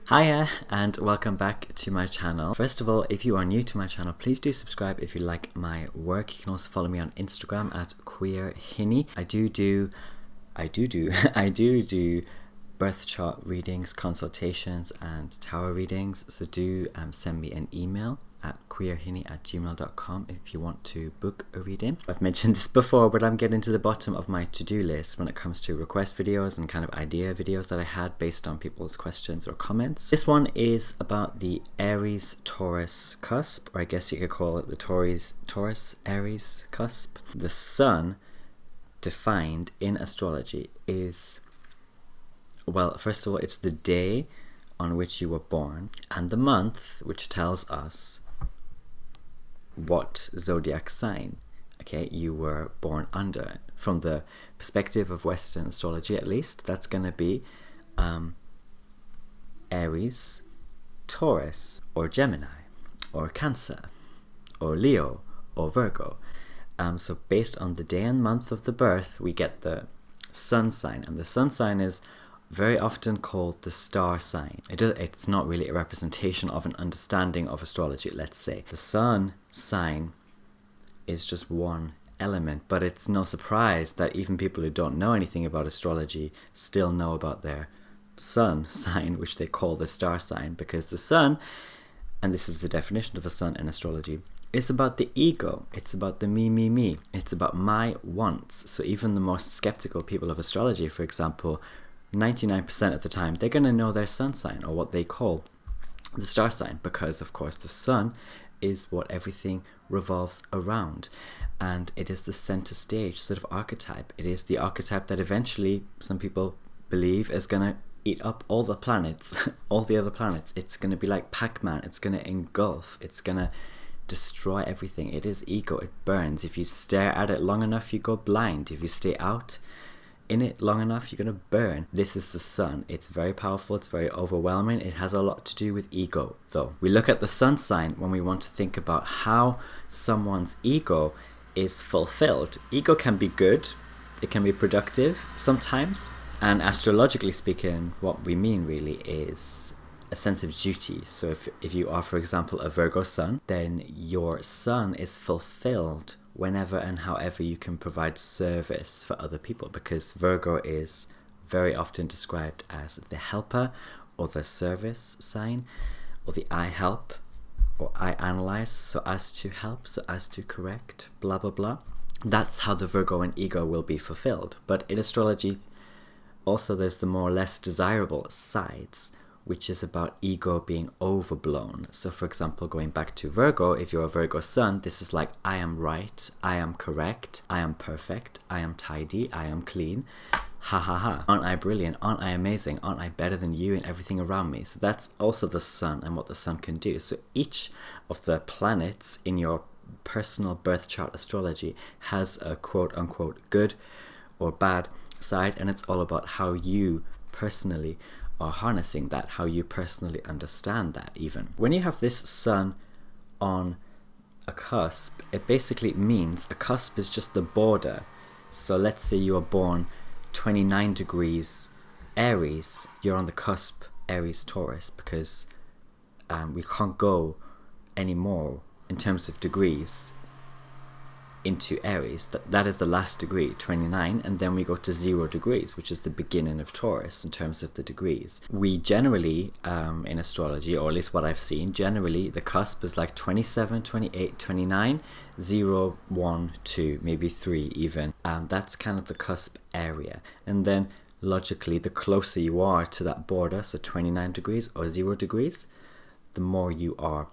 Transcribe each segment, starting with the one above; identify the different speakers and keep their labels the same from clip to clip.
Speaker 1: Hiya and welcome back to my channel. First of all, if you are new to my channel, please do subscribe if you like my work. You can also follow me on Instagram at queerhinny. I do do birth chart readings, consultations and tarot readings, so do send me an email at queerhinny@gmail.com if you want to book a reading. I've mentioned this before, but I'm getting to the bottom of my to-do list when it comes to request videos and kind of idea videos that I had based on people's questions or comments. This one is about the Aries Taurus Cusp, or I guess you could call it the Taurus Aries Cusp. The sun defined in astrology is, well, first of all, it's the day on which you were born and the month, which tells us what zodiac sign, okay, you were born under. From the perspective of Western astrology, at least, that's going to be Aries, Taurus, or Gemini, or Cancer, or Leo, or Virgo. So based on the day and month of the birth, we get the sun sign, and the sun sign is very often called the star sign. It's not really a representation of an understanding of astrology, let's say. The sun sign is just one element, but it's no surprise that even people who don't know anything about astrology still know about their sun sign, which they call the star sign, because the sun, and this is the definition of a sun in astrology, is about the ego. It's about the me. It's about my wants. So even the most skeptical people of astrology, for example, 99% of the time, they're going to know their sun sign, or what they call the star sign, because of course the sun is what everything revolves around, and it is the center stage sort of archetype. It is the archetype that eventually, some people believe, is going to eat up all the planets, all the other planets. It's going to be like Pac-Man. It's going to engulf. It's going to destroy everything. It is ego. It burns. If you stare at it long enough, you go blind. If you stay out in it long enough, you're gonna burn. This is the sun. It's very powerful. It's very overwhelming. It has a lot to do with ego, though. We look at the sun sign when we want to think about how someone's ego is fulfilled. Ego can be good. It can be productive sometimes. And astrologically speaking, what we mean really is a sense of duty. So if you are, for example, a Virgo sun, then your sun is fulfilled whenever and however you can provide service for other people, because Virgo is very often described as the helper, or the service sign, or the I help, or I analyze so as to help, so as to correct, blah blah blah. That's how the Virgoan ego will be fulfilled. But in astrology also there's the more or less desirable sides, which is about ego being overblown. So for example, going back to Virgo, if you're a Virgo sun, this is like, I am right, I am correct, I am perfect, I am tidy, I am clean, ha ha ha. Aren't I brilliant? Aren't I amazing? Aren't I better than you and everything around me? So that's also the sun and what the sun can do. So each of the planets in your personal birth chart astrology has a quote unquote good or bad side, and it's all about how you personally are harnessing that, how you personally understand that. Even when you have this sun on a cusp, it basically means a cusp is just the border. So let's say you are born 29 degrees Aries, you're on the cusp Aries Taurus, because we can't go anymore in terms of degrees into Aries. That is the last degree, 29, and then we go to 0 degrees, which is the beginning of Taurus in terms of the degrees. We generally, in astrology, or at least what I've seen, generally the cusp is like 27, 28, 29, 0, 1, 2, maybe 3 even. That's kind of the cusp area. And then logically, the closer you are to that border, so 29 degrees or 0 degrees, the more you are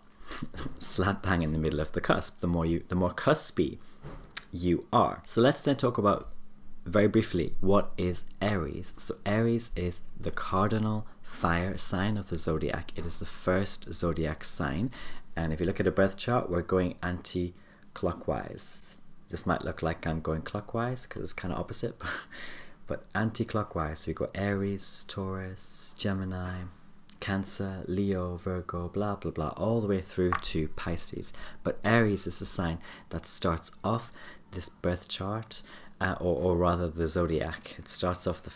Speaker 1: slap bang in the middle of the cusp, the more cuspy you are. So let's then talk about, very briefly, what is Aries. So Aries is the cardinal fire sign of the zodiac. It is the first zodiac sign, and if you look at a birth chart, we're going anti-clockwise. This might look like I'm going clockwise because it's kind of opposite, but anti-clockwise. So we go Aries, Taurus, Gemini, Cancer, Leo, Virgo, blah blah blah, all the way through to Pisces. But Aries is the sign that starts off this birth chart, or rather the zodiac. It starts off the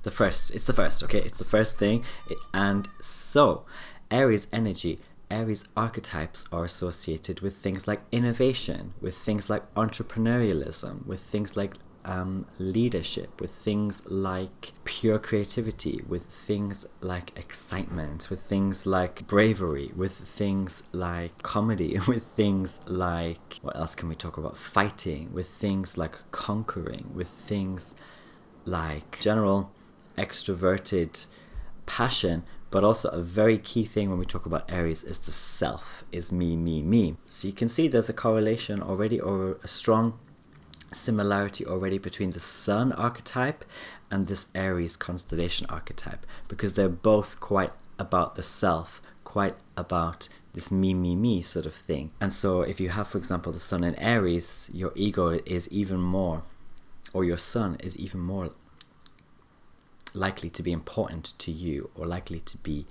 Speaker 1: It's the first, okay? It's the first thing. And so, Aries energy, Aries archetypes are associated with things like innovation, with things like entrepreneurialism, with things like leadership, with things like pure creativity, with things like excitement, with things like bravery, with things like comedy, with things like, what else can we talk about? Fighting, with things like conquering, with things like general extroverted passion. But also a very key thing when we talk about Aries is the self, is me, me, me. So you can see there's a correlation already, or a strong similarity already, between the Sun archetype and this Aries constellation archetype, because they're both quite about the self, quite about this me, me, me sort of thing. And so if you have, for example, the Sun in Aries, your ego is even more, or your Sun is even more likely to be important to you, or likely to be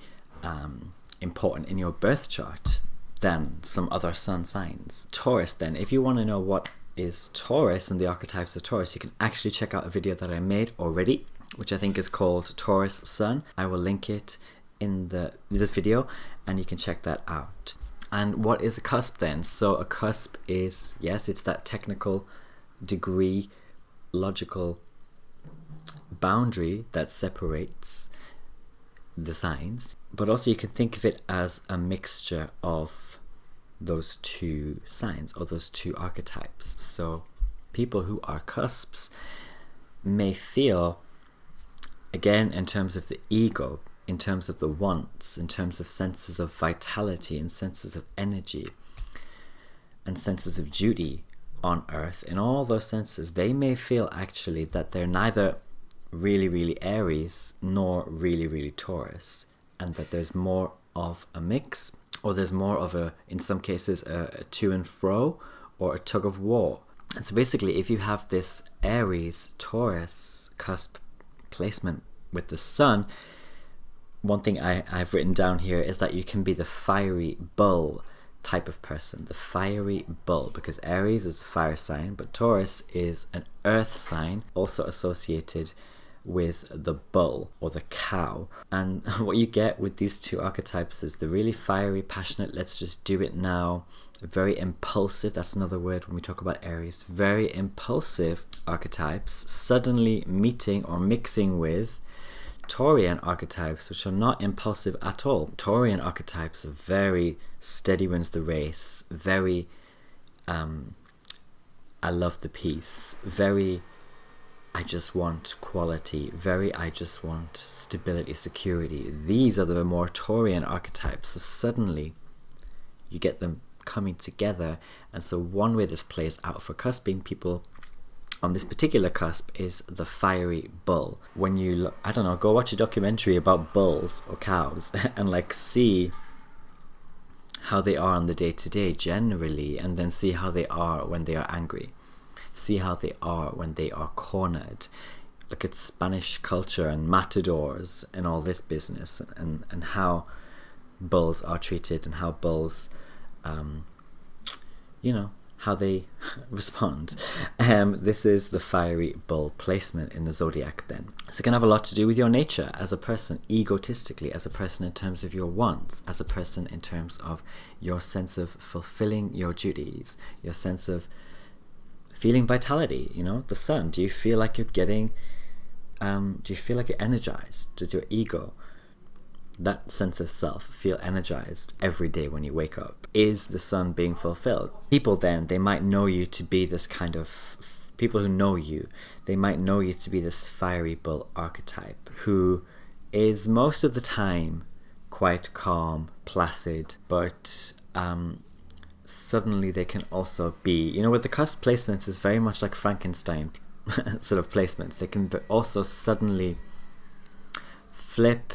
Speaker 1: important in your birth chart than some other Sun signs. Taurus then, if you want to know what is Taurus and the archetypes of Taurus, you can actually check out a video that I made already, which I think is called Taurus Sun. I will link it in this video, and you can check that out. And what is a cusp then? So a cusp is, yes, it's that technical degree, logical boundary that separates the signs, but also you can think of it as a mixture of those two signs, or those two archetypes. So people who are cusps may feel, again, in terms of the ego, in terms of the wants, in terms of senses of vitality and senses of energy and senses of duty on earth, in all those senses, they may feel actually that they're neither really, really Aries nor really, really Taurus, and that there's more of a mix, or there's more of a, in some cases, a to and fro, or a tug of war. And so basically, if you have this Aries Taurus cusp placement with the Sun, one thing I've written down here is that you can be the fiery bull type of person, the fiery bull, because Aries is a fire sign, but Taurus is an earth sign, also associated with the bull or the cow. And what you get with these two archetypes is the really fiery, passionate, let's just do it now, very impulsive, that's another word when we talk about Aries, very impulsive archetypes suddenly meeting or mixing with Taurian archetypes, which are not impulsive at all. Taurian archetypes are very steady wins the race, very I love the peace, very I just want quality, very I just want stability, security. These are the more Taurian archetypes. So suddenly you get them coming together. And so one way this plays out for cusping people on this particular cusp is the fiery bull. When you, I don't know, go watch a documentary about bulls or cows and like see how they are on the day-to-day generally, and then see how they are when they are angry. See how they are when they are cornered. Look at Spanish culture and matadors and all this business, and how bulls are treated, and how bulls, how they respond. This is the fiery bull placement in the zodiac then. So it can have a lot to do with your nature as a person, egotistically, as a person in terms of your wants, as a person in terms of your sense of fulfilling your duties, your sense of feeling vitality, the Sun. Do you feel like you're getting, do you feel like you're energized? Does your ego, that sense of self, feel energized every day when you wake up? Is the Sun being fulfilled? People then, they might know you to be this kind of, people who know you, they might know you to be this fiery bull archetype who is most of the time quite calm, placid, but suddenly they can also be, with the cusp placements is very much like Frankenstein sort of placements. They can also suddenly flip,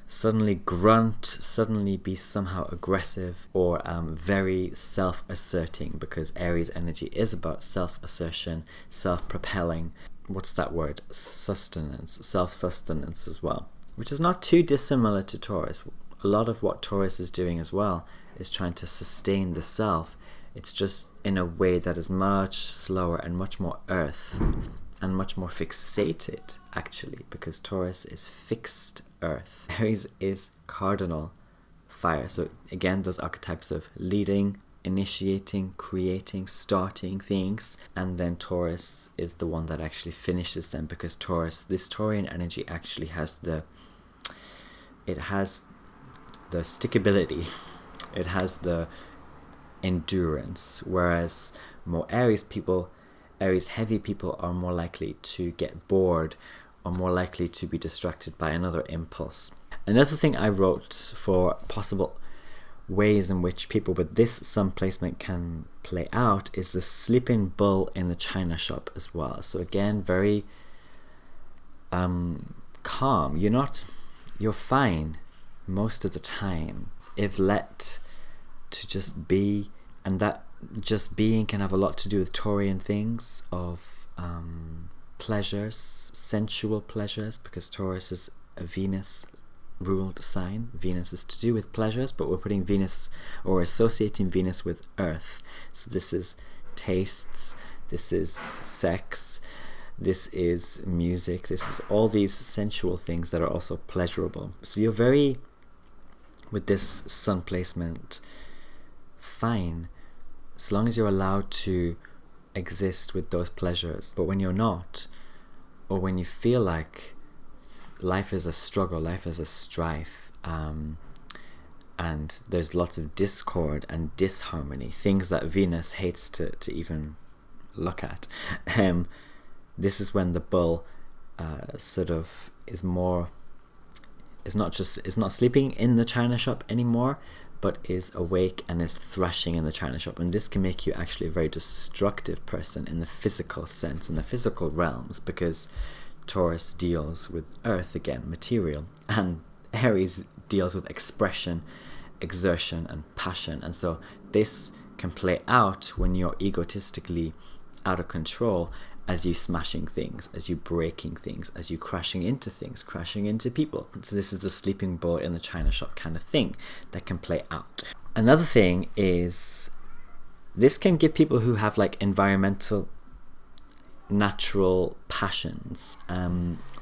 Speaker 1: suddenly grunt, suddenly be somehow aggressive, or very self-asserting, because Aries energy is about self-assertion, self-propelling. What's that word? Sustenance, self-sustenance as well, which is not too dissimilar to Taurus. A lot of what Taurus is doing as well is trying to sustain the self. It's just in a way that is much slower and much more earth and much more fixated, actually, because Taurus is fixed earth. Aries is cardinal fire. So again, those archetypes of leading, initiating, creating, starting things, and then Taurus is the one that actually finishes them, because Taurus, this Taurian energy actually has the stickability, it has the endurance, whereas more Aries heavy people are more likely to get bored or more likely to be distracted by another impulse. Another thing I wrote for possible ways in which people with this sun placement can play out is the sleeping bull in the china shop as well. So again, very calm. You're fine most of the time if let to just be, and that just being can have a lot to do with Taurian things of pleasures, sensual pleasures, because Taurus is a Venus ruled sign. Venus is to do with pleasures, but we're putting Venus or associating Venus with earth. So this is tastes, this is sex, this is music, this is all these sensual things that are also pleasurable. So you're very, with this sun placement, fine so long as you're allowed to exist with those pleasures. But when you're not, or when you feel like life is a struggle, life is a strife, and there's lots of discord and disharmony, things that Venus hates to even look at, this is when the bull sort of is not sleeping in the china shop anymore, but is awake and is thrashing in the china shop. And this can make you actually a very destructive person in the physical sense, in the physical realms, because Taurus deals with earth again, material, and Aries deals with expression, exertion, and passion. And so this can play out when you're egotistically out of control, as you smashing things, as you breaking things, as you crashing into things, crashing into people. So this is the sleeping bull in the china shop kind of thing that can play out. Another thing is, this can give people who have like environmental, natural passions,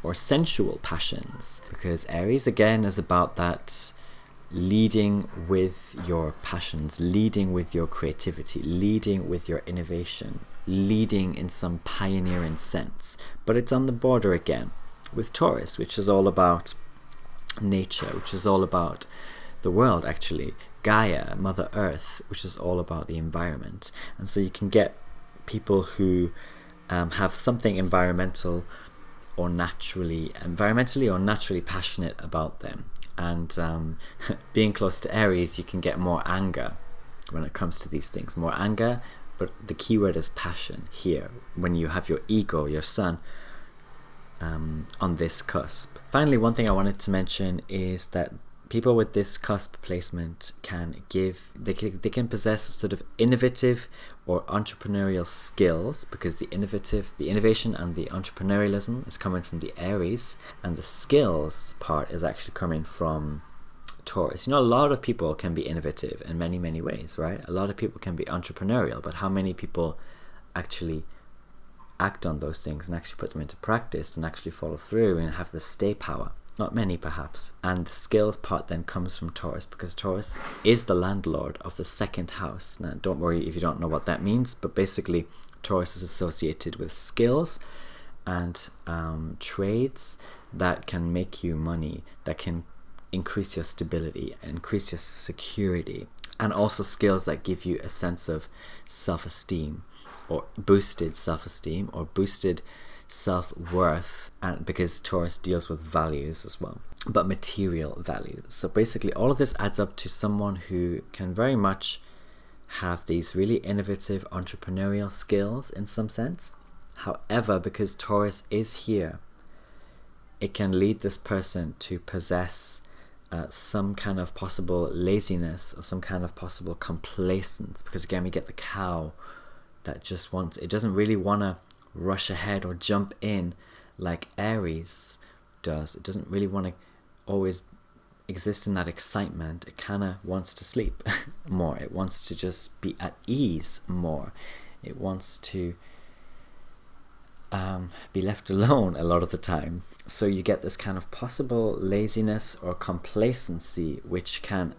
Speaker 1: or sensual passions, because Aries again is about that leading with your passions, leading with your creativity, leading with your innovation, leading in some pioneering sense. But it's on the border again with Taurus, which is all about nature, which is all about the world, actually, Gaia, Mother Earth, which is all about the environment. And so you can get people who have something environmentally or naturally passionate about them. And being close to Aries, you can get more anger when it comes to these things. More anger, but the key word is passion here, when you have your ego, your sun, on this cusp. Finally, one thing I wanted to mention is that people with this cusp placement can they can possess sort of innovative or entrepreneurial skills, because the innovation and the entrepreneurialism is coming from the Aries, and the skills part is actually coming from Taurus. A lot of people can be innovative in many, many ways, right? A lot of people can be entrepreneurial, but how many people actually act on those things and actually put them into practice and actually follow through and have the stay power? Not many, perhaps. And the skills part then comes from Taurus, because Taurus is the landlord of the second house. Now, don't worry if you don't know what that means, but basically Taurus is associated with skills and trades that can make you money, that can increase your stability, increase your security, and also skills that give you a sense of self-esteem, or boosted self-esteem, or boosted self-worth, and because Taurus deals with values as well, but material values. So basically all of this adds up to someone who can very much have these really innovative entrepreneurial skills in some sense. However, because Taurus is here, it can lead this person to possess some kind of possible laziness or some kind of possible complacence, because again we get the cow that just wants, it doesn't really want to rush ahead or jump in like Aries does. It doesn't really want to always exist in that excitement. It kind of wants to sleep more. It wants to just be at ease more. It wants to be left alone a lot of the time. So you get this kind of possible laziness or complacency, which can,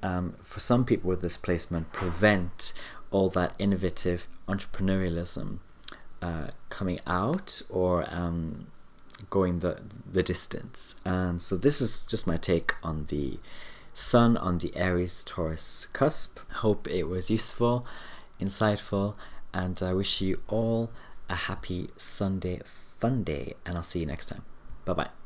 Speaker 1: for some people with this placement, prevent all that innovative entrepreneurialism coming out or going the distance. And so this is just my take on the Sun on the Aries Taurus cusp. Hope it was useful, insightful, and I wish you all a happy Sunday fun day, and I'll see you next time. Bye bye.